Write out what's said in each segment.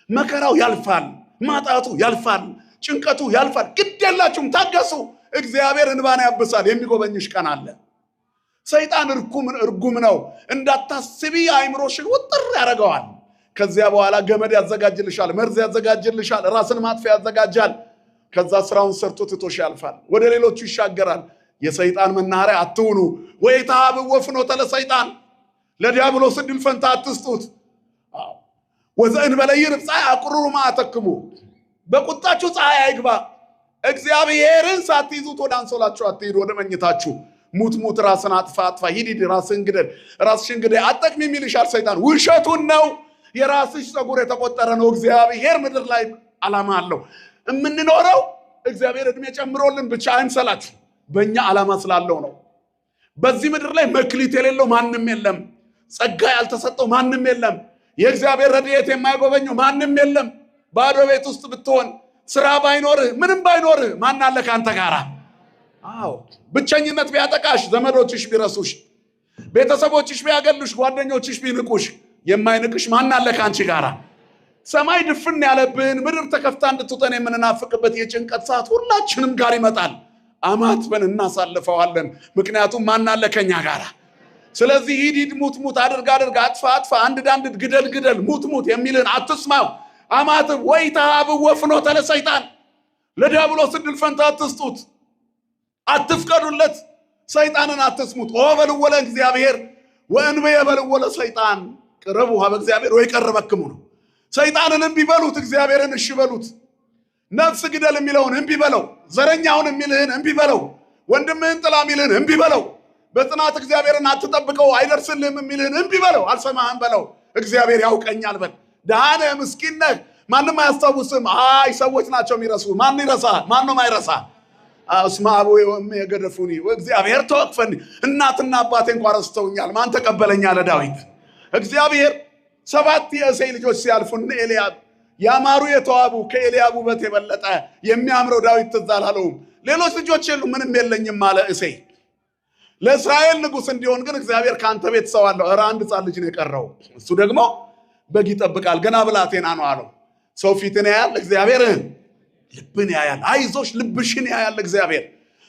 መከራው ያልፋል ማጣቱ ያልፋል ጭንቀቱ ያልፋል ግድ የላችሁም ታገሱ እግዚአብሔር እንባን ያብሳል የሚጎበኝሽ ቀን አለ ሰይጣን እርጉም ነው እንዳታስቢ አይምሮሽን ውጥር ያረጋዋል ከዚያ በኋላ ገመድ ያዘጋጅልሻል መርዝ ያዘጋጅልሻል ራስን ማጥፊያ ያዘጋጃል ከዛ ስራውን ሰርቶ ትቶሽ ያልፋል ወደ ሌሎቹ ይሻገራል የሰይጣን መናኸሪያ አትሁኑ ወይታብ ወፍኖተ ለሰይጣን ለዲያብሎስ ድል ፈንታ አትስጡት ወዘን በለይር ፀሐይ አቁሩሩ ማተክሙ በቁጣችሁ ፀሐይ አይግባ እግዚአብሔርን ሳትይዙት ወደ አንሶላችሁ አትሂዱ ወደ መኝታችሁ ሙት ራስን አጥፋ ሂድ ራስን ግደል ራስሽን ግደል አጠቅም የሚልሻል ሰይጣን ውሸቱን ነው የራስሽ ጸጉር የተቆጠረ ነው እግዚአብሔር ምድር ላይ ዓላማ አለው እምንኖረው እግዚአብሔር እድሜ ጨምሮልን ብቻ አይንሰላችሁ በእኛ ዓላማ ስላለው ነው በዚህ ምድር ላይ መክሊት የሌለው ማንም የለም ጸጋ ያልተሰጠው ማንም የለም የእግዚአብሔር ረድኤት የማይጎበኘው ማንም የለም ባዶ ቤት ውስጥ ብትሆን ስራ ባይኖርህ ምንም ባይኖርህ ማን አለ ካንተ ጋራ አዎ ብቸኝነት ቢያጠቃሽ ዘመዶችሽ ቢረሱሽ ቤተሰቦችሽ ቢያገሉሽ ጓደኞችሽ ቢንቁሽ የማይንቅሽ ማን አለ ካንቺ ጋራ ሰማይ ድፍን ያለብን ምድር ተከፍታ እንድትውጠን የምንናፍቅበት የጭንቀት ሰዓት ሁላችንም ጋር ይመጣል አማትበን እናሳልፈዋለን ምክንያቱም ማን አለ ከኛ ጋራ ስለዚህ ሂድ ሙት አድርግ አጥፋ አንድ ግደል ሙት የሚልን አትስማው አማትብ ወይታብ ወፍኖተ ለሰይጣን ለዲያብሎስ ድል ፈንታ አትስጡት አትፍቀዱለት ሰይጣንን አትስሙት ወበልወለ እግዚአብሔር ወእንበየ በልወለ ሰይጣን ቅረቡ በእግዚአብሔር ወይ ቀርበክሙ ነው ሰይጣንን እንቢ በሉት እግዚአብሔርን እሺ በሉት ነፍስ ግደል የሚለውን እንቢ በለው ዘረኛውን የሚልህን እንቢ በለው ወንድምህን ጥላ የሚልህን እንቢ በለው በጽናት እግዚአብሔርን አትጠብቀው አይደርስልህም የሚልህን እንቢ በለው አልሰማህም በለው እግዚአብሔር ያውቀኛል በል ዳነ ምስኪን ነህ ማንም አያስታውስም አይ ሰዎች ናቸው የሚረሱ ማን ይረሳ ማን ነው ማይረሳ አስማቡ የገደፉኒ እግዚአብሔር ተወቅፈኒ እናትና አባቴ እንኳን ረስተውኛል ማን ተቀበለኛ ለዳዊት እግዚአብሔር 7 የእሴይ ልጆች ሲያልፉን ኤልያብ ያማሩ የተዋቡ ከኤልያብ ውበት የበለጠ የሚያምረው ዳዊት ትዝ አላለውም ሌሎች ልጆች የሉ ምንም የለኝም አለ እሴይ ለእስራኤል ንጉስ እንዲሆን ግን እግዚአብሔር ካንተ ቤት ሰው አለው ኧረ አንድ ሕፃን ልጅ ነው የቀረው እሱ ደግሞ በግ ይጠብቃል ገና ብላቴና ነው አለው ሰው ፊትን ያያል እግዚአብሔር ልብን ያያል አይዞሽ ልብሽን ያያል እግዚአብሔር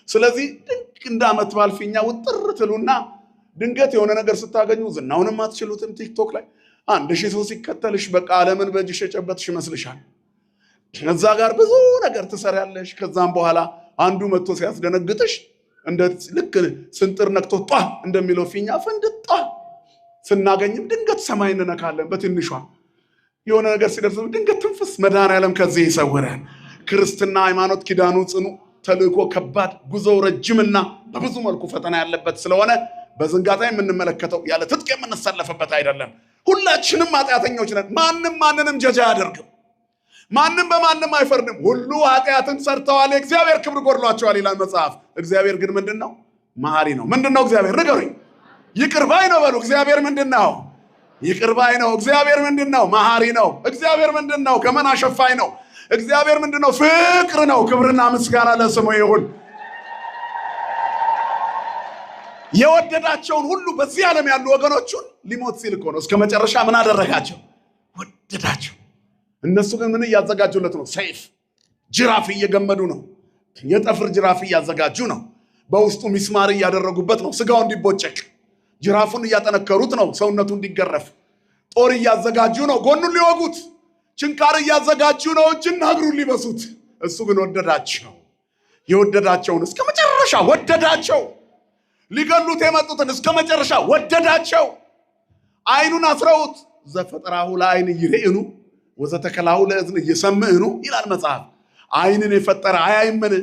ስለዚህ ድንቅ እንዳመት ባልፊኛ ውጥር ትሉና ድንገት የሆነ ነገር ስታገኙ ዝናውንም አትችሉትም ቲክቶክ ላይ 1000 ሰው ሲከተልሽ በቃ ዓለምን በእጅሽ የጨበጥሽ ይመስልሻል ከዛ ጋር ብዙ ነገር ትሰሪያለሽ ከዛም በኋላ አንዱ መጥቶ ሲያስደነግጥሽ እንደ ልክ ስንጥር ነክቶ ጧ እንደሚለው ፊኛ ፈንድጣ ስናገኝም ድንገት ሰማይ እንነካለን በትንሿ የሆነ ነገር ሲደርስ ድንገት ትንፍስ መድኃኔዓለም ከዚህ ይሰውረን ክርስትና ሃይማኖት ኪዳኑ ጽኑ ተልእኮ ከባድ ጉዞው ረጅምና በብዙ መልኩ ፈተና ያለበት ስለሆነ በዝንጋታ የምንመለከተው ያለ ትጥቅ የምንሰለፍበት አይደለም ሁላችንም ኃጢአተኞች ነን ማንም ማንንም ጀጃ ያደርግም ማንም በማንም አይፈርድም ሁሉ ኃጢአትን ሰርተዋል እግዚአብሔር ክብር ጎድሏቸዋል ይላል መጽሐፍ እግዚአብሔር ግን ምንድነው መሐሪ ነው ምንድነው እግዚአብሔር ንገሩኝ ይቅር ባይ ነው በሉ እግዚአብሔር ምንድነው ይቅር ባይ ነው እግዚአብሔር ምንድነው መሐሪ ነው እግዚአብሔር ምንድነው ከመና ሸፋይ ነው እግዚአብሔር ምንድነው ፍቅር ነው ክብርና ምስጋና ለስሙ ይሁን የወደዳቸውን ሁሉ በዚህ ዓለም ያሉ ወገኖቹን ሊሞት ሲል እኮ ነው እስከ መጨረሻ ምን አደረጋቸው ወደዳቸው እነሱ ግን ምን ያዘጋጁለት ነው ሰይፍ ጅራፍ እየገመዱ ነው የጠፍር ጅራፍ እያዘጋጁ ነው በውስጡ ሚስማር እያደረጉበት ነው ስጋው እንዲቦጨቅ ጅራፉን እያጠነከሩት ነው ሰውነቱ እንዲገረፍ ጦር እያዘጋጁ ነው ጎኑን ሊወጉት ችንካር እያዘጋጁ ነው እጅና እግሩን ሊበሱት እሱ ግን ወደዳቸው የወደዳቸውን እስከ መጨረሻ ወደዳቸው ሊገሉት የመጡትን እስከ መጨረሻ ወደዳቸው አይኑን አስረውት ዘፈጠራሁ ለአይን ይሬኑ ወዘተከላሁ ለእዝን ይሰምዕኑ ይላል መጽሐፍ አይንን የፈጠረ አያይምን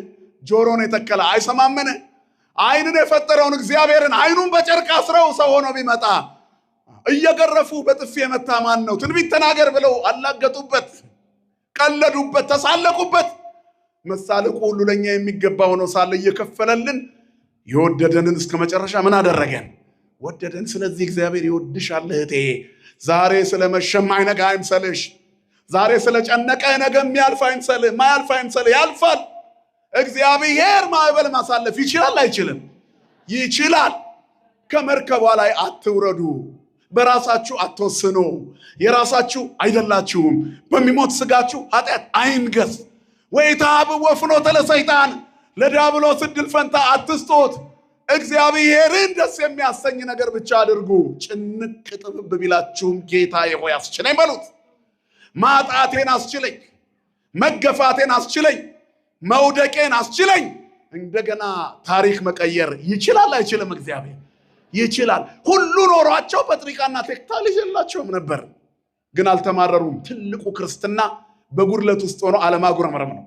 ጆሮን የተከለ አይሰማምን አይንን የፈጠረውን እግዚአብሔርን አይኑን በጨርቅ አስረው ሰው ሆኖ ቢመጣ እየገረፉ በጥፊ የመታ ማን ነው ትንቢት ተናገር ብለው አላገጡበት ቀለዱበት ተሳለቁበት መሳለቁ ሁሉ ለኛ የሚገባው ነው ሳለ እየከፈለልን የወደደንን እስከ መጨረሻ ምን አደረገን ወደደን ስለዚህ እግዚአብሔር ይወድሻል እህቴ ዛሬ ስለመሸም አይነጋ አይምሰልሽ ዛሬ ስለጨነቀ ነገ የሚያልፍ አይምሰልህ ማያልፍ አይምሰልህ ያልፋል እግዚአብሔር ማዕበል ማሳለፍ ይችላል አይችልም ይችላል ከመርከቧ ላይ አትውረዱ በራሳችሁ አትወስኑ። የራሳችሁ አይደላችሁም። በሚሞት ስጋችሁ ኃጢአት አይንገስ። ወኢታብኡ ፍኖተ ለሰይጣን ለዲያብሎስ ዕድል ፈንታ አትስጡት። እግዚአብሔርን ደስ የሚያሰኝ ነገር ብቻ አድርጉ። ጭንቅ ጥብብ ቢላችሁም ጌታዬ ሆይ አስችለኝ በሉት። ማጣቴን አስችለኝ፣ መገፋቴን አስችለኝ፣ መውደቄን አስችለኝ። እንደገና ታሪክ መቀየር ይችላል አይችልም? እግዚአብሔር ይችላል። ሁሉ ኖሯቸው ጴጥሪቃና ቴክታ ልጅ የላቸውም ነበር፣ ግን አልተማረሩም። ትልቁ ክርስትና በጉድለት ውስጥ ሆኖ አለማጉረምረም ነው።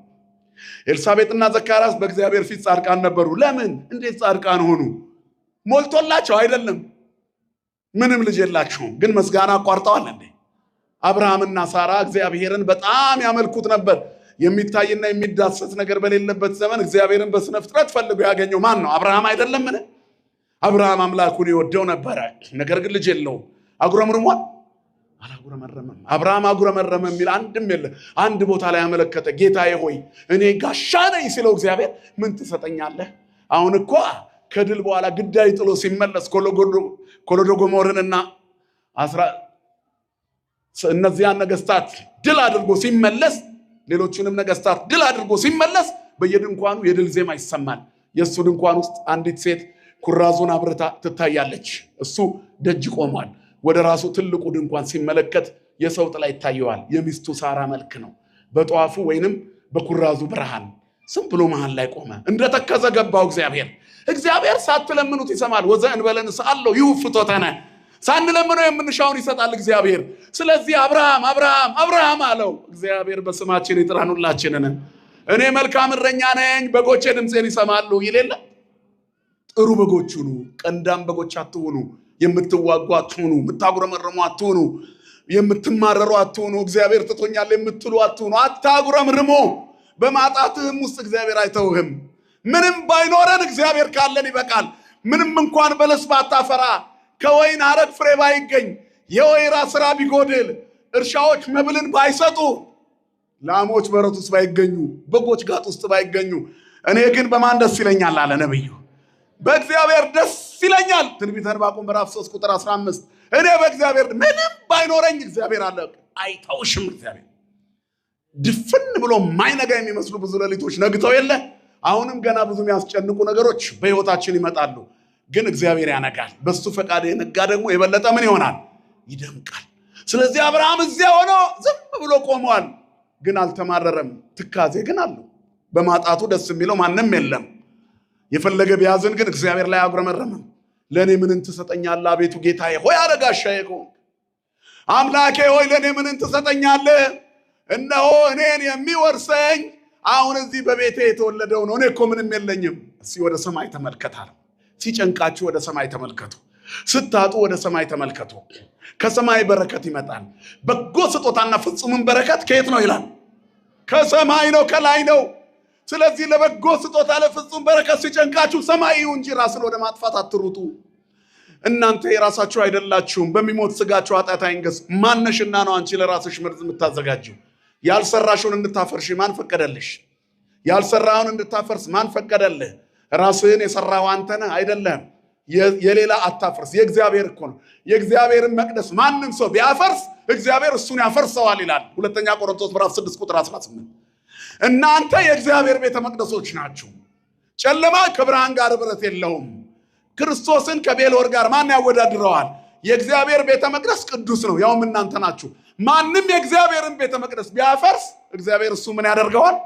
ኤልሳቤጥና ዘካርያስ በእግዚአብሔር ፊት ጻድቃን ነበሩ። ለምን? እንዴት ጻድቃን ሆኑ? ሞልቶላቸው አይደለም። ምንም ልጅ የላቸውም፣ ግን ምስጋና አቋርጠዋል እንዴ? አብርሃምና ሳራ እግዚአብሔርን በጣም ያመልኩት ነበር። የሚታይና የሚዳሰስ ነገር በሌለበት ዘመን እግዚአብሔርን በስነ ፍጥረት ፈልጎ ያገኘው ማን ነው? አብርሃም አይደለምን? አብርሃም አምላኩን ይወደው ነበረ፣ ነገር ግን ልጅ የለውም። አጉረምርሟል? አላጉረመረመም። አብርሃም አጉረመረመ የሚል አንድም የለ። አንድ ቦታ ላይ ያመለከተ ጌታዬ ሆይ እኔ ጋሻ ነኝ ሲለው እግዚአብሔር ምን ትሰጠኛለህ? አሁን እኮ ከድል በኋላ ግዳይ ጥሎ ሲመለስ ኮሎዶጎሞርንና እነዚያን ነገስታት ድል አድርጎ ሲመለስ፣ ሌሎቹንም ነገስታት ድል አድርጎ ሲመለስ በየድንኳኑ የድል ዜማ ይሰማል። የእሱ ድንኳን ውስጥ አንዲት ሴት ኩራዙን አብርታ ትታያለች። እሱ ደጅ ቆሟል። ወደ ራሱ ትልቁ ድንኳን ሲመለከት የሰው ጥላ ይታየዋል። የሚስቱ ሳራ መልክ ነው። በጧፉ ወይንም በኩራዙ ብርሃን ዝም ብሎ መሃል ላይ ቆመ። እንደተከዘ ገባው እግዚአብሔር ሳትለምኑት ይሰማል። ወዘእንበለ ንስአለው ይውፍቶተነ፣ ሳንለምነው የምንሻውን ይሰጣል እግዚአብሔር። ስለዚህ አብርሃም አለው። እግዚአብሔር በስማችን ይጥራን ሁላችንን። እኔ መልካም እረኛ ነኝ፣ በጎቼ ድምፄን ይሰማሉ ይሌለ። ጥሩ በጎች ሁኑ፣ ቀንዳም በጎች አትሁኑ። የምትዋጉ አትሁኑ፣ የምታጉረመርሙ አትሁኑ፣ የምትማረሩ አትሁኑ፣ እግዚአብሔር ትቶኛል የምትሉ አትሁኑ። አታጉረምርሙ። በማጣትህም ውስጥ እግዚአብሔር አይተውህም። ምንም ባይኖረን እግዚአብሔር ካለን ይበቃል። ምንም እንኳን በለስ ባታፈራ፣ ከወይን ሐረግ ፍሬ ባይገኝ፣ የወይራ ስራ ቢጎድል፣ እርሻዎች መብልን ባይሰጡ፣ ላሞች በረት ውስጥ ባይገኙ፣ በጎች ጋጥ ውስጥ ባይገኙ፣ እኔ ግን በማን ደስ ይለኛል አለ ነብዩ። በእግዚአብሔር ደስ ይለኛል። ትንቢተ ዕንባቆም ምዕራፍ 3 ቁጥር 15 እኔ በእግዚአብሔር ምንም ባይኖረኝ እግዚአብሔር አለ። አይተውሽም። እግዚአብሔር ድፍን ብሎ ማይነጋ የሚመስሉ ብዙ ሌሊቶች ነግተው የለ። አሁንም ገና ብዙ የሚያስጨንቁ ነገሮች በህይወታችን ይመጣሉ፣ ግን እግዚአብሔር ያነጋል። በሱ ፈቃድ የነጋ ደግሞ የበለጠ ምን ይሆናል? ይደምቃል። ስለዚህ አብርሃም እዚያ ሆኖ ዝም ብሎ ቆሟል፣ ግን አልተማረረም። ትካዜ ግን አለው። በማጣቱ ደስ የሚለው ማንም የለም። የፈለገ ቢያዝን ግን እግዚአብሔር ላይ አጉረመረመም። ለእኔ ምንን ትሰጠኛለህ አቤቱ ጌታዬ ሆይ አለ ጋሻዬ ከሆንክ። አምላኬ ሆይ ለእኔ ምንን ትሰጠኛለህ? እነሆ እኔን የሚወርሰኝ አሁን እዚህ በቤቴ የተወለደው ነው። እኔ እኮ ምንም የለኝም። እስኪ ወደ ሰማይ ተመልከታል። ሲጨንቃችሁ ወደ ሰማይ ተመልከቱ። ስታጡ ወደ ሰማይ ተመልከቱ። ከሰማይ በረከት ይመጣል። በጎ ስጦታና ፍጹምን በረከት ከየት ነው ይላል? ከሰማይ ነው፣ ከላይ ነው። ስለዚህ ለበጎ ስጦታ ለፍጹም በረከት ሲጨንቃችሁ ሰማይ እንጂ ራስን ወደ ማጥፋት አትሩጡ። እናንተ የራሳችሁ አይደላችሁም። በሚሞት ስጋችሁ ኃጢአት አይንገስ። ማነሽና ነው አንቺ ለራስሽ መርዝ የምታዘጋጂው? ያልሰራሽውን እንድታፈርሽ ማን ፈቀደልሽ? ያልሰራውን እንድታፈርስ ማን ፈቀደልህ? ራስህን የሰራው አንተ ነህ አይደለም። የሌላ አታፈርስ፣ የእግዚአብሔር እኮ ነው። የእግዚአብሔርን መቅደስ ማንም ሰው ቢያፈርስ እግዚአብሔር እሱን ያፈርሰዋል ይላል ሁለተኛ ቆሮንቶስ ምዕራፍ 6 ቁጥር 18። እናንተ የእግዚአብሔር ቤተ መቅደሶች ናችሁ። ጨለማ ከብርሃን ጋር ህብረት የለውም። ክርስቶስን ከቤልወር ጋር ማን ያወዳድረዋል? የእግዚአብሔር ቤተ መቅደስ ቅዱስ ነው፣ ያውም እናንተ ናችሁ። ማንም የእግዚአብሔርን ቤተ መቅደስ ቢያፈርስ እግዚአብሔር እሱ ምን ያደርገዋል?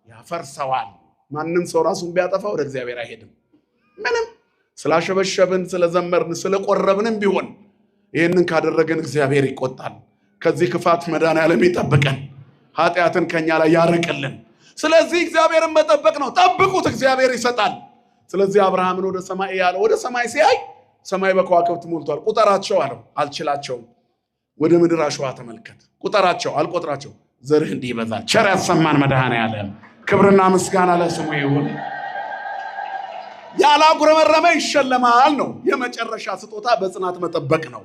ያፈርሰዋል። ማንም ሰው ራሱን ቢያጠፋ ወደ እግዚአብሔር አይሄድም። ምንም ስላሸበሸብን፣ ስለዘመርን፣ ስለቆረብንም ቢሆን ይህንን ካደረገን እግዚአብሔር ይቆጣል። ከዚህ ክፋት መድኃኔዓለም ይጠብቀን፣ ኃጢአትን ከኛ ላይ ያርቅልን። ስለዚህ እግዚአብሔርን መጠበቅ ነው። ጠብቁት፣ እግዚአብሔር ይሰጣል። ስለዚህ አብርሃምን ወደ ሰማይ ያለው፣ ወደ ሰማይ ሲያይ ሰማይ በከዋክብት ሞልቷል። ቁጠራቸው አለው፣ አልችላቸውም። ወደ ምድር አሸዋ ተመልከት፣ ቁጠራቸው፣ አልቆጥራቸው። ዘርህ እንዲህ ይበዛል። ቸር ያሰማን መድኃኔዓለም። ክብርና ምስጋና ለስሙ ይሁን። ያላጉረመረመ ይሸለማል ነው። የመጨረሻ ስጦታ በጽናት መጠበቅ ነው።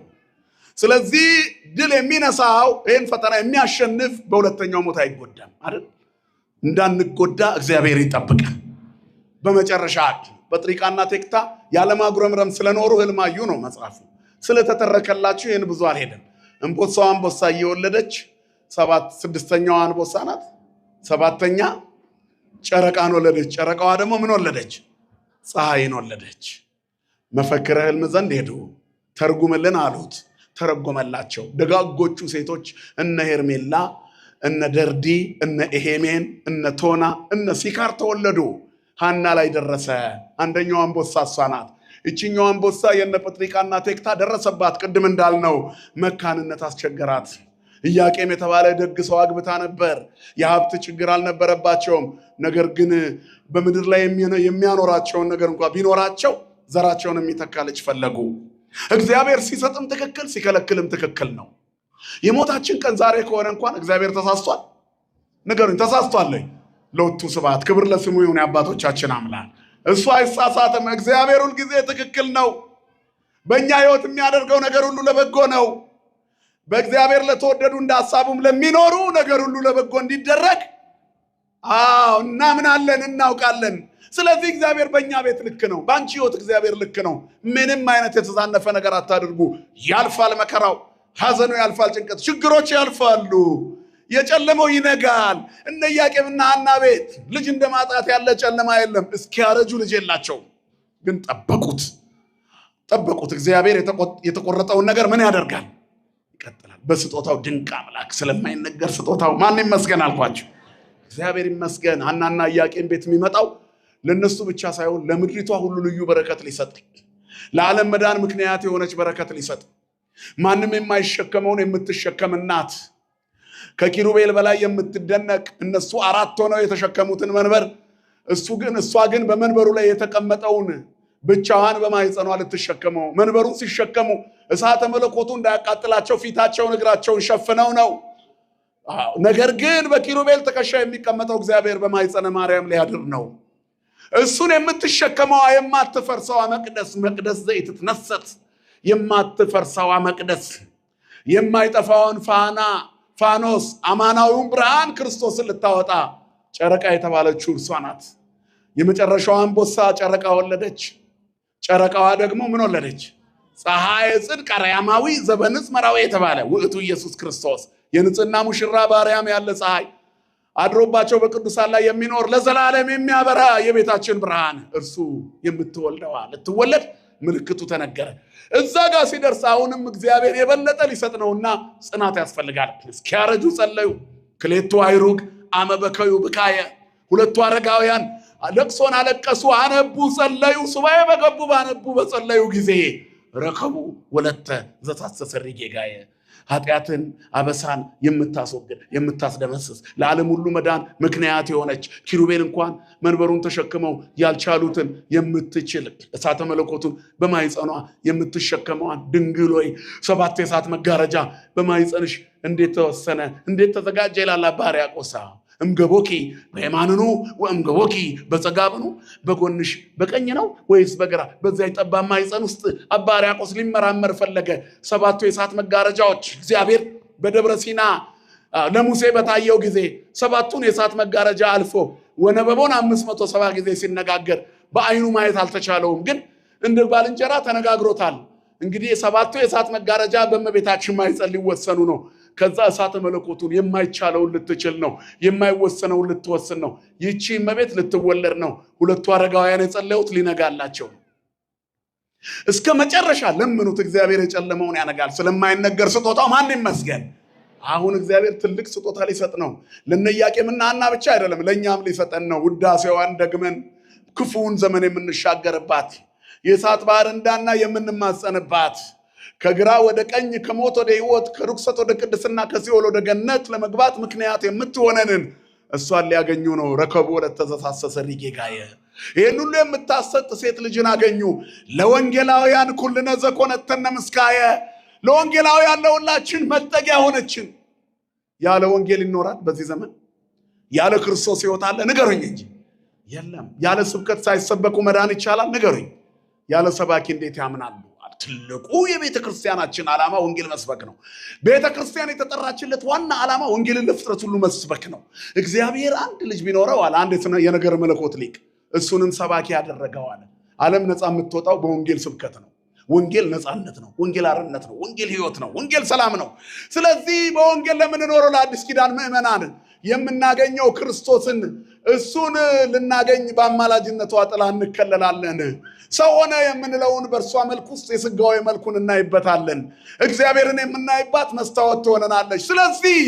ስለዚህ ድል የሚነሳው ይህን ፈተና የሚያሸንፍ በሁለተኛው ሞት አይጎዳም አይደል? እንዳንጎዳ እግዚአብሔር ይጠብቃል። በመጨረሻ ጴጥሪቃና ቴክታ ያለማጉረምረም ስለኖሩ ህልም አዩ ነው መጽሐፉ። ስለተተረከላችሁ ይህን ብዙ አልሄድም። እንቦሳዋ አንበሳ እየወለደች ስድስተኛዋ አንበሳ ናት። ሰባተኛ ጨረቃን ወለደች። ጨረቃዋ ደግሞ ምን ወለደች? ፀሐይን ወለደች። መፈክረ ሕልም ዘንድ ሄዱ፣ ተርጉምልን አሉት፣ ተረጎመላቸው። ደጋጎቹ ሴቶች እነ ሄርሜላ፣ እነ ደርዲ፣ እነ ኤሄሜን፣ እነ ቶና፣ እነ ሲካር ተወለዱ። ሃና ላይ ደረሰ። አንደኛው አንበሳ እሷ ናት። እቺኛው አንበሳ የነ ጴጥሪቃና ቴክታ ደረሰባት። ቅድም እንዳልነው መካንነት አስቸገራት። ኢያቄም የተባለ ደግ ሰው አግብታ ነበር። የሀብት ችግር አልነበረባቸውም። ነገር ግን በምድር ላይ የሚያኖራቸውን ነገር እንኳን ቢኖራቸው ዘራቸውን የሚተካ ልጅ ፈለጉ። እግዚአብሔር ሲሰጥም ትክክል፣ ሲከለክልም ትክክል ነው። የሞታችን ቀን ዛሬ ከሆነ እንኳን እግዚአብሔር ተሳስቷል? ንገሩኝ፣ ተሳስቷል? ለወቱ ስብሐት ክብር ለስሙ ይሁን የአባቶቻችን አምላክ። እሱ አይሳሳትም። እግዚአብሔር ሁል ጊዜ ትክክል ነው። በእኛ ህይወት የሚያደርገው ነገር ሁሉ ለበጎ ነው። በእግዚአብሔር ለተወደዱ እንደ ሐሳቡም ለሚኖሩ ነገር ሁሉ ለበጎ እንዲደረግ እናምናለን፣ እናውቃለን። ስለዚህ እግዚአብሔር በእኛ ቤት ልክ ነው። በአንቺ ህይወት እግዚአብሔር ልክ ነው። ምንም አይነት የተዛነፈ ነገር አታድርጉ። ያልፋል መከራው፣ ሐዘኑ ያልፋል፣ ጭንቀት፣ ችግሮች ያልፋሉ፣ የጨለመው ይነጋል። እነ ኢያቄምና ሐና ቤት ልጅ እንደማጣት ያለ ጨለማ የለም። እስኪያረጁ ልጅ የላቸው፣ ግን ጠበቁት። እግዚአብሔር የተቆረጠውን ነገር ምን ያደርጋል? ይቀጥላል። በስጦታው ድንቅ አምላክ፣ ስለማይነገር ስጦታው ማን ይመስገን አልኳቸው። እግዚአብሔር ይመስገን። ሐናና ኢያቄም ቤት የሚመጣው ለነሱ ብቻ ሳይሆን ለምድሪቷ ሁሉ ልዩ በረከት ሊሰጥ፣ ለዓለም መዳን ምክንያት የሆነች በረከት ሊሰጥ፣ ማንም የማይሸከመውን የምትሸከም እናት፣ ከኪሩቤል በላይ የምትደነቅ፣ እነሱ 4 ሆነው የተሸከሙትን መንበር እሷ ግን በመንበሩ ላይ የተቀመጠውን ብቻዋን በማህፀኗ ልትሸከመው። መንበሩን ሲሸከሙ እሳተ መለኮቱ እንዳያቃጥላቸው ፊታቸውን እግራቸውን ሸፍነው ነው። ነገር ግን በኪሩቤል ትከሻ የሚቀመጠው እግዚአብሔር በማህፀነ ማርያም ሊያድር ነው። እሱን የምትሸከመዋ የማትፈርሰዋ መቅደስ ዘይትትነሰት፣ የማትፈርሰዋ መቅደስ፣ የማይጠፋውን ፋኖስ አማናዊውን ብርሃን ክርስቶስን ልታወጣ ጨረቃ የተባለችው እርሷ ናት። የመጨረሻዋ አንበሳ ጨረቃ ወለደች። ጨረቃዋ ደግሞ ምን ወለደች? ፀሐይ ጽድቅ አርያማዊ ዘበንጽ መራዊ የተባለ ውእቱ ኢየሱስ ክርስቶስ፣ የንጽህና ሙሽራ በአርያም ያለ ፀሐይ አድሮባቸው በቅዱሳን ላይ የሚኖር ለዘላለም የሚያበራ የቤታችን ብርሃን እርሱ የምትወልደዋ ልትወለድ ምልክቱ ተነገረ። እዛ ጋር ሲደርስ አሁንም እግዚአብሔር የበለጠ ሊሰጥ ነውና ጽናት ያስፈልጋል። እስኪያረጁ ጸለዩ። ክሌቱ አይሩግ አመበከዩ ብካየ፣ ሁለቱ አረጋውያን ለቅሶን አለቀሱ፣ አነቡ፣ ጸለዩ። ሱባኤ በገቡ ባነቡ በጸለዩ ጊዜ ረከቡ ወለተ ዘታሰሰሪ ጌጋየ፣ ኃጢአትን አበሳን የምታስወግድ የምታስደመስስ ለዓለም ሁሉ መዳን ምክንያት የሆነች ኪሩቤል እንኳን መንበሩን ተሸክመው ያልቻሉትን የምትችል እሳተ መለኮቱን በማይጸኗ የምትሸከመዋን ድንግል ሆይ 7 የእሳት መጋረጃ በማይጸንሽ እንዴት ተወሰነ፣ እንዴት ተዘጋጀ ይላል አባ ሕርያቆስ። እምገቦኪ በየማንኑ ወእምገቦኪ በጸጋብኑ፣ በጎንሽ በቀኝ ነው ወይስ በግራ? በዚያ ጠባብ ማኅፀን ውስጥ አባ ሕርያቆስ ሊመራመር ፈለገ። 7 የእሳት መጋረጃዎች እግዚአብሔር በደብረ ሲና ለሙሴ በታየው ጊዜ 7ቱን የእሳት መጋረጃ አልፎ ወነበቦን 570 ጊዜ ሲነጋገር በአይኑ ማየት አልተቻለውም፣ ግን እንደ ባልንጀራ ተነጋግሮታል። እንግዲህ 7ቱ የእሳት መጋረጃ በእመቤታችን ማኅፀን ሊወሰኑ ነው። ከዛ እሳተ መለኮቱን የማይቻለውን ልትችል ነው፣ የማይወሰነውን ልትወስን ነው። ይቺ እመቤት ልትወለድ ነው። ሁለቱ አረጋውያን የጸለዩት ሊነጋላቸው ነው። እስከ መጨረሻ ለምኑት፣ እግዚአብሔር የጨለመውን ያነጋል። ስለማይነገር ስጦታው ማን ይመስገን። አሁን እግዚአብሔር ትልቅ ስጦታ ሊሰጥ ነው። ለነ ኢያቄምና ሐና ብቻ አይደለም፣ ለእኛም ሊሰጠን ነው። ውዳሴዋን ደግመን ክፉውን ዘመን የምንሻገርባት፣ የእሳት ባህር እንዳና የምንማጸንባት፣ ከግራ ወደ ቀኝ ከሞት ወደ ሕይወት ከርኩሰት ወደ ቅድስና ከሲኦል ወደ ገነት ለመግባት ምክንያት የምትሆነንን እሷን ሊያገኙ ነው። ረከቡ ወለተ ዘታሰሰሪ ጌጋየ፣ ይህን ሁሉ የምታሰጥ ሴት ልጅን አገኙ። ለወንጌላውያን ኩልነ ዘኮነተነ ምስካየ፣ ለወንጌላውያን ለሁላችን መጠጊያ ሆነችን። ያለ ወንጌል ይኖራል በዚህ ዘመን? ያለ ክርስቶስ ሕይወት አለ? ንገሩኝ እንጂ የለም። ያለ ስብከት ሳይሰበኩ መዳን ይቻላል? ንገሩኝ። ያለ ሰባኪ እንዴት ያምናሉ? ትልቁ የቤተ ክርስቲያናችን ዓላማ ወንጌል መስበክ ነው። ቤተ ክርስቲያን የተጠራችለት ዋና ዓላማ ወንጌልን ለፍጥረት ሁሉ መስበክ ነው። እግዚአብሔር አንድ ልጅ ቢኖረው አለ፣ አንድ የነገር መለኮት ሊቅ፣ እሱንም ሰባኪ ያደረገው አለ። ዓለም ነፃ የምትወጣው በወንጌል ስብከት ነው። ወንጌል ነፃነት ነው። ወንጌል አርነት ነው። ወንጌል ሕይወት ነው። ወንጌል ሰላም ነው። ስለዚህ በወንጌል ለምንኖረው ለአዲስ ኪዳን ምእመናን የምናገኘው ክርስቶስን እሱን ልናገኝ በአማላጅነቷ ጥላ እንከለላለን። ሰው ሆነ የምንለውን በእርሷ መልክ ውስጥ የሥጋዊ መልኩን እናይበታለን። እግዚአብሔርን የምናይባት መስታወት ትሆነናለች። ስለዚህ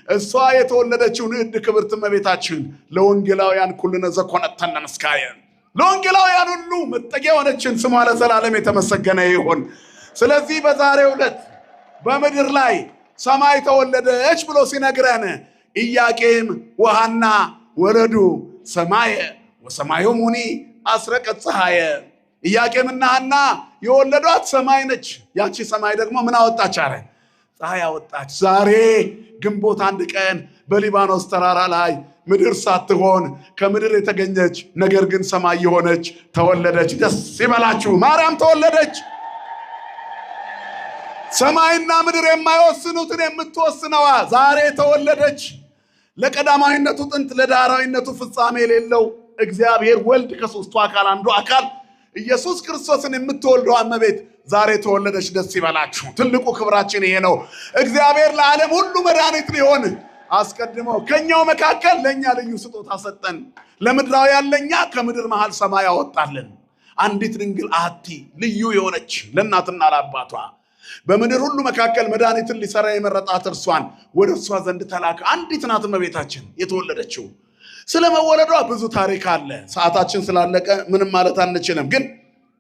እሷ የተወለደችው ንዕድ ክብርት እመቤታችን ለወንጌላውያን ኩልነ ዘኮነተነ ምስካየ ለወንጌላውያን ሁሉ መጠጊያ ሆነችን። ስሟ ለዘላለም የተመሰገነ ይሁን። ስለዚህ በዛሬው ዕለት በምድር ላይ ሰማይ ተወለደች ብሎ ሲነግረን ኢያቄም ወሐና ወለዱ ሰማየ ወሰማዩ ሙኒ አስረቀት ፀሐየ። ኢያቄምና ሐና የወለዷት ሰማይ ነች። ያቺ ሰማይ ደግሞ ምን አወጣች አለ? ፀሐይ አወጣች። ዛሬ ግንቦት 1 ቀን በሊባኖስ ተራራ ላይ ምድር ሳትሆን ከምድር የተገኘች ነገር ግን ሰማይ የሆነች ተወለደች። ደስ ይበላችሁ፣ ማርያም ተወለደች። ሰማይና ምድር የማይወስኑትን የምትወስነዋ ዛሬ ተወለደች። ለቀዳማዊነቱ ጥንት ለዳህራዊነቱ ፍጻሜ የሌለው እግዚአብሔር ወልድ ከሦስቱ አካል አንዱ አካል ኢየሱስ ክርስቶስን የምትወልደው እመቤት ዛሬ ተወለደች። ደስ ይበላችሁ። ትልቁ ክብራችን ይሄ ነው። እግዚአብሔር ለዓለም ሁሉ መድኃኒት ሊሆን አስቀድሞ ከኛው መካከል ለኛ ልዩ ስጦታ ሰጠን። ለምድራውያን ለኛ ከምድር መሃል ሰማይ አወጣልን። አንዲት ድንግል አሐቲ ልዩ የሆነች ለእናትና ለአባቷ በምድር ሁሉ መካከል መድኃኒትን ሊሰራ የመረጣት እርሷን ወደ እርሷ ዘንድ ተላከ። አንዲት ናት እመቤታችን የተወለደችው። ስለ መወለዷ ብዙ ታሪክ አለ። ሰዓታችን ስላለቀ ምንም ማለት አንችልም። ግን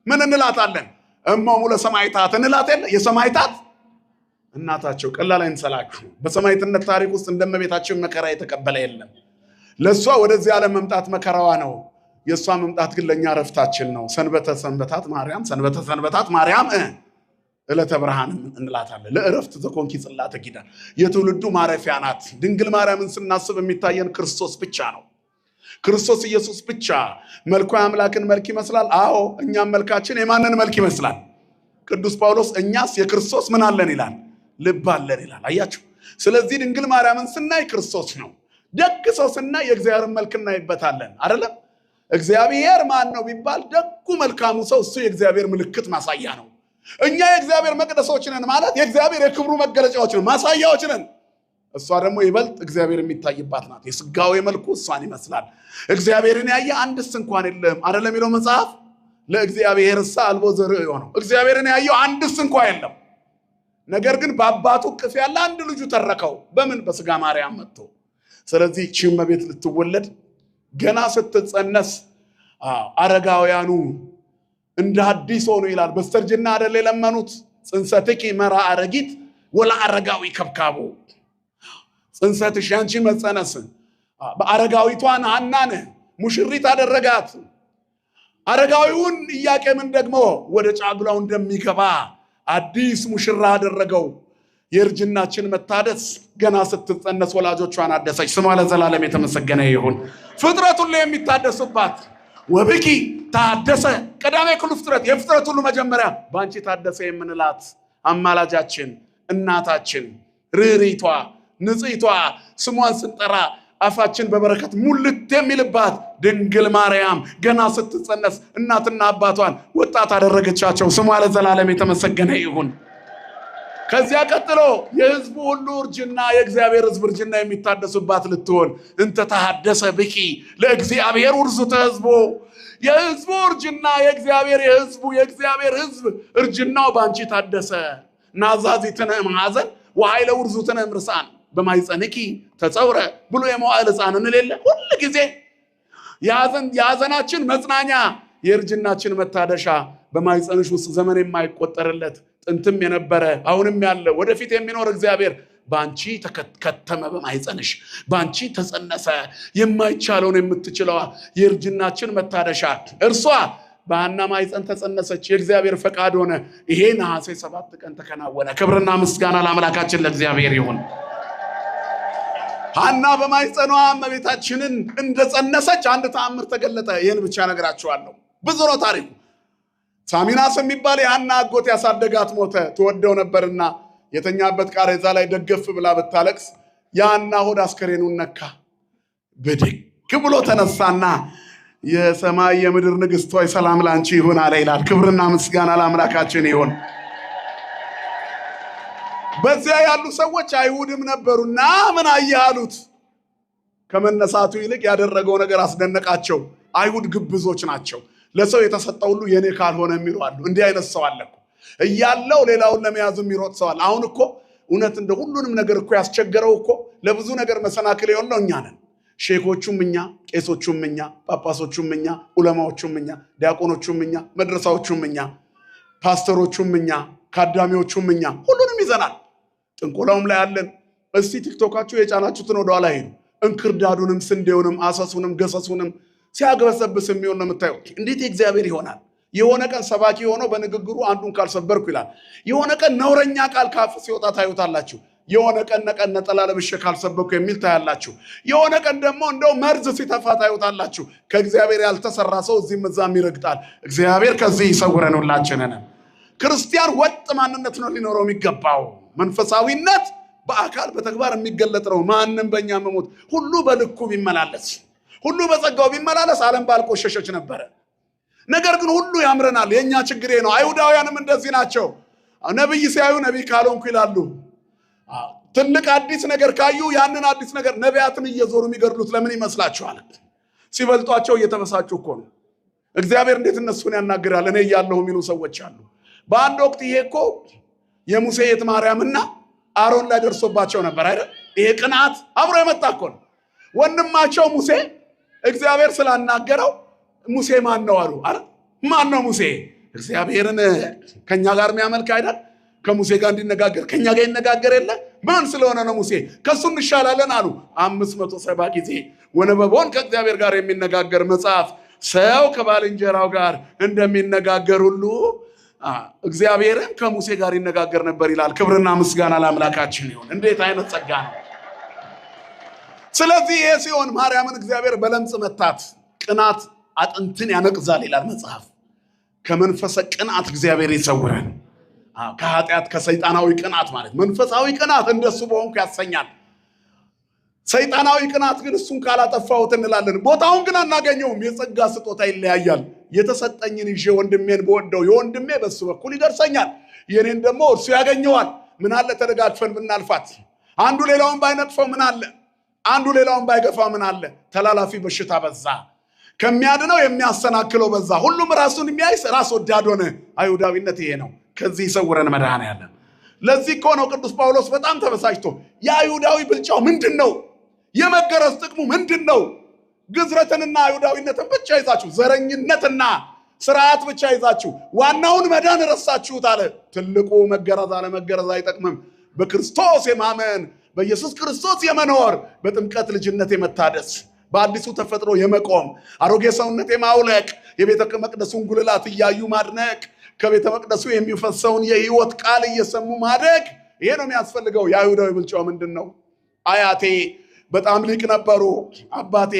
ምን እንላታለን? እሞሙ ለሰማዕታት እንላት የለ? የሰማዕታት እናታቸው ቀላል አይንሰላችሁ። በሰማዕትነት ታሪክ ውስጥ እንደ እመቤታችን መከራ የተቀበለ የለም። ለእሷ ወደዚህ ዓለም መምጣት መከራዋ ነው። የእሷ መምጣት ግን ለእኛ ረፍታችን ነው። ሰንበተ ሰንበታት ማርያም፣ ሰንበተ ሰንበታት ማርያም ዕለተ ብርሃን እንላታለን። ለእረፍት ዘኮንኪ ጽላተ ኪዳን የትውልዱ ማረፊያ ናት። ድንግል ማርያምን ስናስብ የሚታየን ክርስቶስ ብቻ ነው። ክርስቶስ ኢየሱስ ብቻ። መልኳ የአምላክን መልክ ይመስላል። አዎ፣ እኛም መልካችን የማንን መልክ ይመስላል? ቅዱስ ጳውሎስ እኛስ የክርስቶስ ምን አለን ይላል? ልብ አለን ይላል። አያችሁ። ስለዚህ ድንግል ማርያምን ስናይ ክርስቶስ ነው። ደግ ሰው ስናይ የእግዚአብሔርን መልክ እናይበታለን። አይደለም? እግዚአብሔር ማን ነው ቢባል ደጉ መልካሙ ሰው እሱ የእግዚአብሔር ምልክት ማሳያ ነው። እኛ የእግዚአብሔር መቅደሶች ነን ማለት የእግዚአብሔር የክብሩ መገለጫዎች ነን፣ ማሳያዎች ነን። እሷ ደግሞ ይበልጥ እግዚአብሔር የሚታይባት ናት። የሥጋዊ መልኩ እሷን ይመስላል። እግዚአብሔርን ያየ አንድስ እንኳን የለም አይደለም የሚለው መጽሐፍ። ለእግዚአብሔርሳ አልቦ ዘርእ የሆነው እግዚአብሔርን ያየው አንድስ እንኳን የለም። ነገር ግን በአባቱ እቅፍ ያለ አንድ ልጁ ተረከው። በምን? በሥጋ ማርያም መጥቶ። ስለዚህ ይህች እመቤት ልትወለድ ገና ስትጸነስ አረጋውያኑ እንደ አዲስ ሆኑ ይላል። በስተርጅና አይደል የለመኑት? ጽንሰትኪ መራ አረጊት ወላ አረጋዊ ከብካቡ። ጽንሰትሽ ያንቺ መጸነስ በአረጋዊቷን ሐናን ሙሽሪት አደረጋት። አረጋዊውን ኢያቄምን ደግሞ ወደ ጫጉላው እንደሚገባ አዲስ ሙሽራ አደረገው። የእርጅናችን መታደስ ገና ስትጸነስ ወላጆቿን አደሰች። ስሟ ለዘላለም የተመሰገነ ይሁን። ፍጥረት ሁሉ የሚታደሱባት ወብኪ ታደሰ ቀዳሜ ኩሉ ፍጥረት፣ የፍጥረት ሁሉ መጀመሪያ በአንቺ ታደሰ የምንላት አማላጃችን፣ እናታችን፣ ርሪቷ፣ ንጽሕቷ ስሟን ስንጠራ አፋችን በበረከት ሙልት የሚልባት ድንግል ማርያም ገና ስትጸነስ እናትና አባቷን ወጣት አደረገቻቸው። ስሟ ለዘላለም የተመሰገነ ይሁን። ከዚያ ቀጥሎ የሕዝቡ ሁሉ እርጅና የእግዚአብሔር ሕዝብ እርጅና የሚታደሱባት ልትሆን እንተ ተሐደሰ ብኪ ለእግዚአብሔር ውርዙተ ሕዝቡ። የሕዝቡ እርጅና የእግዚአብሔር ሕዝብ እርጅናው ባንቺ ታደሰ። ናዛዚትነ እምሐዘን ወኃይለ ውርዙትነ እምርሳን በማይጸንኪ ተጸውረ ብሎ የመዋዕል ሕፃን እንሌለ ሁል ጊዜ የሐዘናችን መጽናኛ የእርጅናችን መታደሻ በማይጸንሽ ውስጥ ዘመን የማይቆጠርለት ጥንትም የነበረ አሁንም ያለ ወደፊት የሚኖር እግዚአብሔር ባንቺ ተከተመ፣ በማይጸንሽ ባንቺ ተጸነሰ። የማይቻለውን የምትችለዋ የእርጅናችን መታደሻ እርሷ በሐና ማይጸን ተጸነሰች። የእግዚአብሔር ፈቃድ ሆነ። ይሄ ነሐሴ 7 ቀን ተከናወነ። ክብርና ምስጋና ለአምላካችን ለእግዚአብሔር ይሁን። ሐና በማይጸኗ እመቤታችንን እንደጸነሰች አንድ ተአምር ተገለጠ። ይህን ብቻ ነግራችኋለሁ። ብዙ ነው ታሪኩ። ሳሚናስ የሚባል የሐና አጎት ያሳደጋት ሞተ። ትወደው ነበርና የተኛበት ቃሬዛ ላይ ደገፍ ብላ ብታለቅስ የሐና ሆድ አስከሬኑን ነካ። ብድግ ብሎ ተነሳና የሰማይ የምድር ንግሥት ሆይ ሰላም ላንቺ ይሁን አለ ይላል። ክብርና ምስጋና ለአምላካችን ይሁን። በዚያ ያሉ ሰዎች አይሁድም ነበሩና ምን አየህ አሉት። ከመነሳቱ ይልቅ ያደረገው ነገር አስደነቃቸው። አይሁድ ግብዞች ናቸው። ለሰው የተሰጠው ሁሉ የኔ ካልሆነ የሚሉ አሉ። እንዲህ አይነት ሰው አለ እኮ እያለው ሌላውን ለመያዝ የሚሮጥ ሰው አለ። አሁን እኮ እውነት እንደ ሁሉንም ነገር እኮ ያስቸገረው እኮ ለብዙ ነገር መሰናክል የሆነው እኛ ነን። ሼኮቹም እኛ፣ ቄሶቹም እኛ፣ ጳጳሶቹም እኛ፣ ዑለማዎቹም እኛ፣ ዲያቆኖቹም እኛ፣ መድረሳዎቹም እኛ፣ ፓስተሮቹም እኛ፣ ካዳሚዎቹም እኛ፣ ሁሉንም ይዘናል። ጥንቆላውም ላይ አለን። እስቲ ቲክቶካችሁ የጫናችሁትን ወደኋላ ሄዱ። እንክርዳዱንም ስንዴውንም አሰሱንም ገሰሱንም ሲያግበሰብስ የሚሆን ነው የምታየው። እንዴት እግዚአብሔር ይሆናል? የሆነ ቀን ሰባኪ ሆነው በንግግሩ አንዱን ካልሰበርኩ ይላል። የሆነ ቀን ነውረኛ ቃል ካፍ ሲወጣ ታዩታላችሁ። የሆነ ቀን ነጠላ ለብሼ ካልሰበኩ የሚል ታያላችሁ። የሆነ ቀን ደግሞ እንደው መርዝ ሲተፋ ታዩታላችሁ። ከእግዚአብሔር ያልተሰራ ሰው እዚህም እዛም ይረግጣል። እግዚአብሔር ከዚህ ይሰውረን ሁላችንን። ክርስቲያን ወጥ ማንነት ነው ሊኖረው የሚገባው። መንፈሳዊነት በአካል በተግባር የሚገለጥ ነው። ማንም በእኛ መሞት ሁሉ በልኩ ቢመላለስ፣ ሁሉ በጸጋው ቢመላለስ ዓለም ባልቆሸሸች ነበረ። ነገር ግን ሁሉ ያምረናል። የኛ ችግሬ ነው። አይሁዳውያንም እንደዚህ ናቸው። ነብይ ሲያዩ ነብይ ካልሆንኩ ይላሉ። ትልቅ አዲስ ነገር ካዩ ያንን አዲስ ነገር ነቢያትን እየዞሩ የሚገድሉት ለምን ይመስላችኋል? ሲበልጧቸው እየተበሳጩ እኮ ነው። እግዚአብሔር እንዴት እነሱን ያናግራል? እኔ እያለሁ የሚሉ ሰዎች አሉ። በአንድ ወቅት ይሄ እኮ የሙሴ የት ማርያምና አሮን ላይ ደርሶባቸው ነበር አይደል? ይሄ ቅንዓት አብሮ የመጣ እኮ ነው። ወንድማቸው ሙሴ እግዚአብሔር ስላናገረው ሙሴ ማን ነው አሉ። አረ ማን ነው ሙሴ? እግዚአብሔርን ከኛ ጋር የሚያመልክ አይደል? ከሙሴ ጋር እንዲነጋገር ከኛ ጋር ይነጋገር የለ? ማን ስለሆነ ነው ሙሴ? ከሱ እንሻላለን አሉ። 570 ጊዜ ወነበቦን ከእግዚአብሔር ጋር የሚነጋገር መጽሐፍ ሰው ከባልንጀራው ጋር እንደሚነጋገር ሁሉ እግዚአብሔርን ከሙሴ ጋር ይነጋገር ነበር ይላል። ክብርና ምስጋና ለአምላካችን ይሁን። እንዴት አይነት ጸጋ ነው! ስለዚህ ይሄ ሲሆን ማርያምን እግዚአብሔር በለምጽ መታት። ቅናት አጥንትን ያነቅዛል ይላል መጽሐፍ። ከመንፈሰ ቅናት እግዚአብሔር ይሰውረን። ከኃጢአት ከሰይጣናዊ ቅናት ማለት መንፈሳዊ ቅናት እንደሱ በሆንኩ ያሰኛል። ሰይጣናዊ ቅናት ግን እሱን ካላጠፋሁት እንላለን። ቦታውን ግን አናገኘውም። የጸጋ ስጦታ ይለያያል። የተሰጠኝን ይዤ ወንድሜን በወደው የወንድሜ በሱ በኩል ይደርሰኛል፣ የኔን ደግሞ እርሱ ያገኘዋል። ምን አለ ተደጋግፈን ብናልፋት? አንዱ ሌላውን ባይነጥፈው ምን አለ? አንዱ ሌላውን ባይገፋ ምን አለ? ተላላፊ በሽታ በዛ፣ ከሚያድነው የሚያሰናክለው በዛ። ሁሉም ራሱን የሚያይስ ራስ ወዳድ ሆነ። አይሁዳዊነት ይሄ ነው። ከዚህ ይሰውረን መድኃኔዓለም። ለዚህ እኮ ነው ቅዱስ ጳውሎስ በጣም ተበሳጭቶ የአይሁዳዊ ብልጫው ምንድን ነው? የመገረዝ ጥቅሙ ምንድን ነው? ግዝረትንና አይሁዳዊነትን ብቻ ይዛችሁ፣ ዘረኝነትና ስርዓት ብቻ ይዛችሁ ዋናውን መዳን ረሳችሁት አለ። ትልቁ መገረዝ አለመገረዝ አይጠቅምም። በክርስቶስ የማመን በኢየሱስ ክርስቶስ የመኖር በጥምቀት ልጅነት የመታደስ በአዲሱ ተፈጥሮ የመቆም አሮጌ ሰውነት የማውለቅ የቤተ መቅደሱን ጉልላት እያዩ ማድነቅ ከቤተ መቅደሱ የሚፈሰውን የህይወት ቃል እየሰሙ ማደግ። ይሄ ነው የሚያስፈልገው። የአይሁዳዊ ብልጫው ምንድን ነው? አያቴ በጣም ሊቅ ነበሩ፣ አባቴ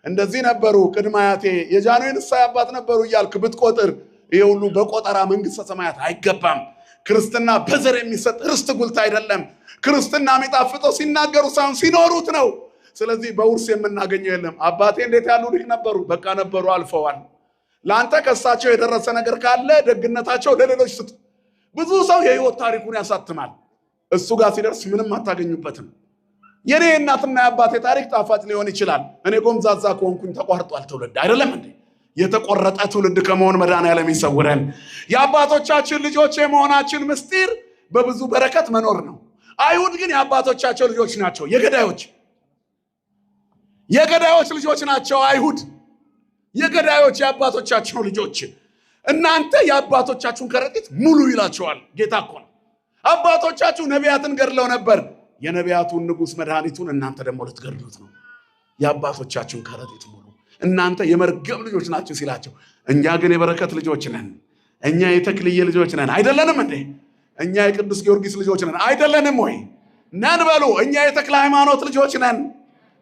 እንደዚህ ነበሩ፣ ቅድመ አያቴ የጃንሆይ ንስሐ አባት ነበሩ እያልክ ብትቆጥር ይሄ ሁሉ በቆጠራ መንግስተ ሰማያት አይገባም። ክርስትና በዘር የሚሰጥ ርስት ጉልት አይደለም። ክርስትና የሚጣፍጠው ሲናገሩ ሳይሆን ሲኖሩት ነው። ስለዚህ በውርስ የምናገኘው የለም። አባቴ እንዴት ያሉ ሊቅ ነበሩ፣ በቃ ነበሩ፣ አልፈዋል። ለአንተ ከሳቸው የደረሰ ነገር ካለ ደግነታቸው ለሌሎች ስጥ። ብዙ ሰው የህይወት ታሪኩን ያሳትማል። እሱ ጋር ሲደርስ ምንም አታገኙበትም። የኔ እናትና የአባቴ ታሪክ ጣፋጭ ሊሆን ይችላል። እኔ ጎምዛዛ ከሆንኩኝ ተቋርጧል ትውልድ አይደለም እንዴ? የተቆረጠ ትውልድ ከመሆን መድኃኔዓለም ይሰውረን። የአባቶቻችን ልጆች የመሆናችን ምስጢር በብዙ በረከት መኖር ነው። አይሁድ ግን የአባቶቻቸው ልጆች ናቸው። የገዳዮች ልጆች ናቸው አይሁድ። የገዳዮች የአባቶቻቸው ልጆች። እናንተ የአባቶቻችሁን ከረጢት ሙሉ ይላቸዋል ጌታ እኮ ነው። አባቶቻችሁ ነቢያትን ገድለው ነበር። የነቢያቱን ንጉሥ መድኃኒቱን እናንተ ደግሞ ልትገድሉት ነው። የአባቶቻችሁን ከረጢት ሙሉ። እናንተ የመርገም ልጆች ናችሁ ሲላቸው፣ እኛ ግን የበረከት ልጆች ነን። እኛ የተክልዬ ልጆች ነን አይደለንም እንዴ? እኛ የቅዱስ ጊዮርጊስ ልጆች ነን አይደለንም ወይ? ነን በሉ። እኛ የተክለ ሃይማኖት ልጆች ነን።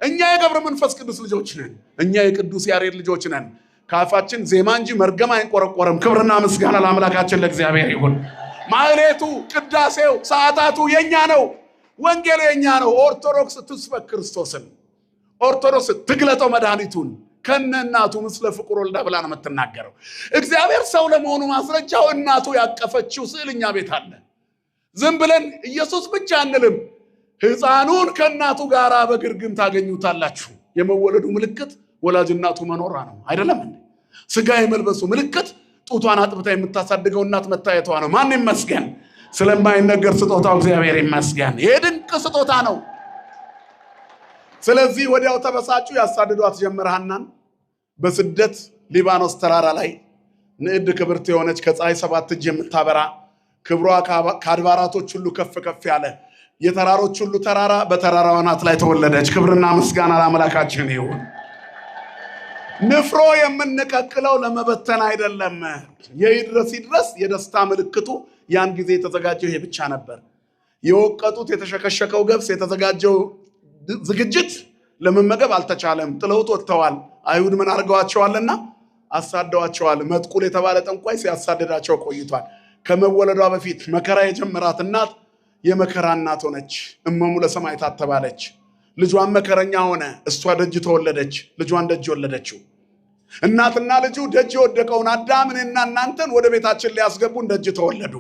እኛ የገብረ መንፈስ ቅዱስ ልጆች ነን። እኛ የቅዱስ ያሬድ ልጆች ነን። ከአፋችን ዜማ እንጂ መርገም አይንቆረቆረም። ክብርና ምስጋና ለአምላካችን ለእግዚአብሔር ይሁን። ማህሌቱ፣ ቅዳሴው፣ ሰዓታቱ የኛ ነው። ወንጌሉ የኛ ነው። ኦርቶዶክስ ትስበክ ክርስቶስን። ኦርቶዶክስ ትግለጠው መድኃኒቱን። ከነናቱ ምስለ ፍቁር ወልዳ ብላ ነው የምትናገረው። እግዚአብሔር ሰው ለመሆኑ ማስረጃው እናቱ ያቀፈችው ስዕልኛ ቤት አለ። ዝም ብለን ኢየሱስ ብቻ አንልም። ሕፃኑን ከእናቱ ጋር በግርግም ታገኙታላችሁ። የመወለዱ ምልክት ወላጅ እናቱ መኖሯ ነው አይደለም እንዴ? ስጋ የመልበሱ ምልክት ጡቷን አጥብታ የምታሳድገው እናት መታየቷ ነው። ማን ይመስገን? ስለማይነገር ስጦታው እግዚአብሔር ይመስገን። ይሄ ድንቅ ስጦታ ነው። ስለዚህ ወዲያው ተበሳጩ፣ ያሳድዷት ጀመረ። ሐናን በስደት ሊባኖስ ተራራ ላይ ንዕድ ክብርት የሆነች ከፀሐይ 7 እጅ የምታበራ ክብሯ ከአድባራቶች ሁሉ ከፍ ከፍ ያለ የተራሮች ሁሉ ተራራ በተራራው አናት ላይ ተወለደች። ክብርና ምስጋና ለአምላካችን ይሁን። ንፍሮ የምንቀቅለው ለመበተን አይደለም። የይድረስ ይድረስ የደስታ ምልክቱ ያን ጊዜ የተዘጋጀው ይሄ ብቻ ነበር። የወቀጡት የተሸከሸከው ገብስ የተዘጋጀው ዝግጅት ለመመገብ አልተቻለም። ጥለውት ወጥተዋል። አይሁድ ምን አድርገዋቸዋልና አሳደዋቸዋል። መጥቁል የተባለ ጠንቋይ ሲያሳድዳቸው ቆይቷል። ከመወለዷ በፊት መከራ የጀመራት እናት የመከራ እናት ሆነች። እመሙ ለሰማዕታት ተባለች። ልጇን መከረኛ ሆነ። እሷ ደጅ ተወለደች። ልጇን ደጅ ወለደችው። እናትና ልጁ ደጅ የወደቀውን አዳምንና እናንተን ወደ ቤታችን ሊያስገቡን ደጅ ተወለዱ።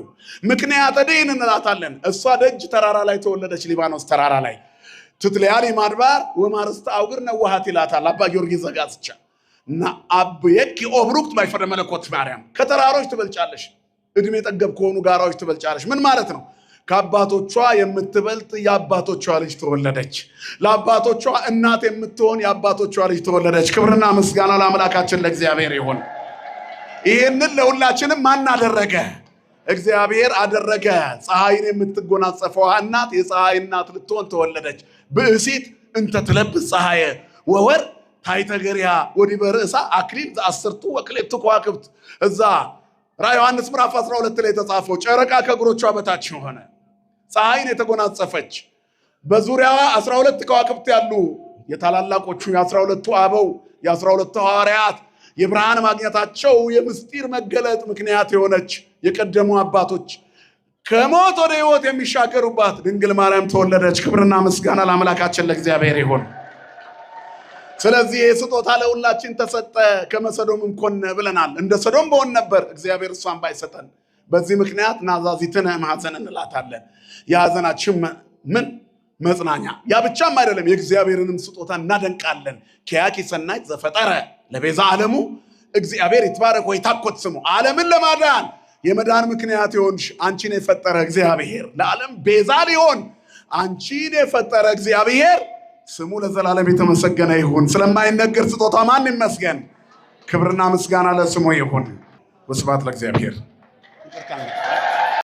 ምክንያት ደይን እንላታለን። እሷ ደጅ ተራራ ላይ ተወለደች። ሊባኖስ ተራራ ላይ ትትለያሊ ማድባር ወማርስተ አውግር ነዋሃት ይላታል አባ ጊዮርጊስ ዘጋስጫ እና አብየኪ ኦብሩክት ማይፈረ መለኮት ማርያም ከተራሮች ትበልጫለሽ፣ እድሜ ጠገብ ከሆኑ ጋራዎች ትበልጫለሽ። ምን ማለት ነው? ከአባቶቿ የምትበልጥ የአባቶቿ ልጅ ተወለደች። ለአባቶቿ እናት የምትሆን የአባቶቿ ልጅ ተወለደች። ክብርና ምስጋና ለአምላካችን ለእግዚአብሔር ይሁን። ይህንን ለሁላችንም ማን አደረገ? እግዚአብሔር አደረገ። ፀሐይን የምትጎናጸፈው እናት የፀሐይ እናት ልትሆን ተወለደች። ብእሲት እንተ ትለብስ ፀሐየ ወወር ታይተገሪያ ወዲበ ርእሳ አክሊል ዘአስርቱ ወክልኤቱ ከዋክብት። እዛ ራዕየ ዮሐንስ ምዕራፍ 12 ላይ ተጻፈው ጨረቃ ከእግሮቿ በታች ሆነ። ፀሐይን የተጎናጸፈች በዙሪያዋ 12 ከዋክብት ያሉ የታላላቆቹ የ12ቱ አበው የ12ቱ ሐዋርያት የብርሃን ማግኘታቸው የምስጢር መገለጥ ምክንያት የሆነች የቀደሙ አባቶች ከሞት ወደ ሕይወት የሚሻገሩባት ድንግል ማርያም ተወለደች። ክብርና ምስጋና ለአምላካችን ለእግዚአብሔር ይሁን። ስለዚህ የስጦታ ለሁላችን ተሰጠ። ከመሰዶምም ኮነ ብለናል። እንደ ሰዶም በሆን ነበር እግዚአብሔር እሷን ባይሰጠን። በዚህ ምክንያት ናዛዚትነ ማኅፀን እንላታለን። የሐዘናችን ምን መጽናኛ። ያ ብቻም አይደለም፣ የእግዚአብሔርንም ስጦታ እናደንቃለን። ኪያኪ ሰናይት ዘፈጠረ ለቤዛ ዓለሙ እግዚአብሔር ይትባረክ ወይታኮት ስሙ። ዓለምን ለማዳን የመዳን ምክንያት ይሆንሽ አንቺን የፈጠረ እግዚአብሔር፣ ለዓለም ቤዛ ሊሆን አንቺን የፈጠረ እግዚአብሔር ስሙ ለዘላለም የተመሰገነ ይሁን። ስለማይነገር ስጦታ ማን ይመስገን? ክብርና ምስጋና ለስሙ ይሁን። ወስብሐት ለእግዚአብሔር።